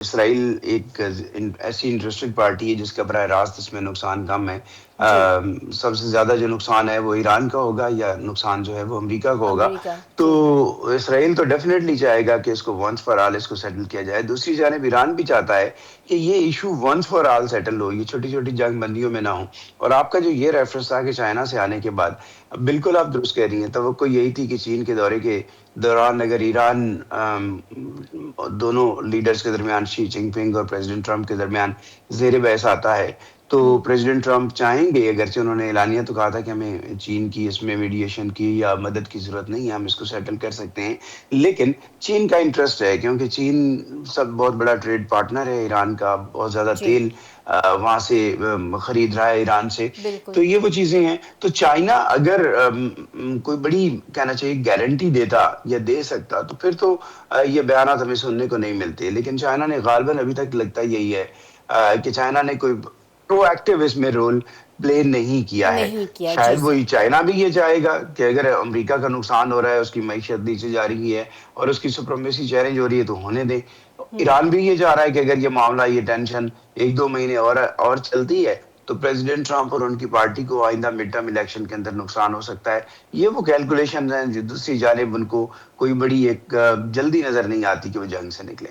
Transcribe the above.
اسرائیل ایک ایسی interested party ہے جس کا براہ راست اس میں نقصان کم ہے. جی، سب سے زیادہ جو نقصان ہے وہ ایران کا ہوگا یا نقصان جو ہے وہ امریکہ کا ہوگا. امریکہ، تو جی، اسرائیل تو ڈیفینیٹلی چاہے گا کہ اس کو ونس فار آل اس کو سیٹل کیا جائے. دوسری جانب ایران بھی چاہتا ہے کہ یہ issue once for all settle ہو, یہ چھوٹی چھوٹی جنگ بندیوں میں نہ ہو. اور آپ کا جو یہ ریفرنس تھا کہ چائنا سے آنے کے بعد, بالکل آپ درست کہہ رہی ہیں, توقع یہی تھی کہ چین کے دورے کے دوران اگر ایران دونوں لیڈرز کے درمیان, شی جن پنگ اور پریزیڈنٹ ٹرمپ کے درمیان زیر بحث آتا ہے, تو ہوں، پریزیڈنٹ ٹرمپ چاہیں گے, اگرچہ انہوں نے اعلانیہ تو کہا تھا کہ ہمیں چین کی اس میں میڈیشن کی یا مدد کی ضرورت نہیں ہے, ہم اس کو سیٹل کر سکتے ہیں, لیکن چین کا انٹرسٹ ہے کیونکہ چین سب بہت بڑا ٹریڈ پارٹنر ہے ایران کا, بہت زیادہ جی، تیل وہاں سے خرید رہا ہے ایران سے. بالکل، تو یہ وہ چیزیں ہیں. تو چائنا اگر کوئی بڑی کہنا چاہیے گارنٹی دیتا یا دے سکتا تو پھر تو یہ بیانات ہمیں سننے کو نہیں ملتے, لیکن چائنا نے غالباً ابھی تک لگتا یہی ہے کہ چائنا نے کوئی پرو ایکٹیو اس میں رول پلے نہیں کیا ہے. نہیں کیا، جی شاید سر، وہی چائنا بھی یہ چاہے گا کہ اگر امریکہ کا نقصان ہو رہا ہے, اس کی معیشت نیچے جا رہی ہے اور اس کی سپریمیسی چیلنج ہو رہی ہے, تو ہونے دیں. ہوں، ایران بھی یہ چاہ رہا ہے کہ اگر یہ معاملہ, یہ ٹینشن ایک دو مہینے اور چلتی ہے تو پریزیڈنٹ ٹرمپ اور ان کی پارٹی کو آئندہ مڈ ٹرم الیکشن کے اندر نقصان ہو سکتا ہے. یہ وہ کیلکولیشن ہیں, دوسری جانب ان کو کوئی بڑی ایک جلدی نظر نہیں آتی کہ وہ جنگ سے نکلیں.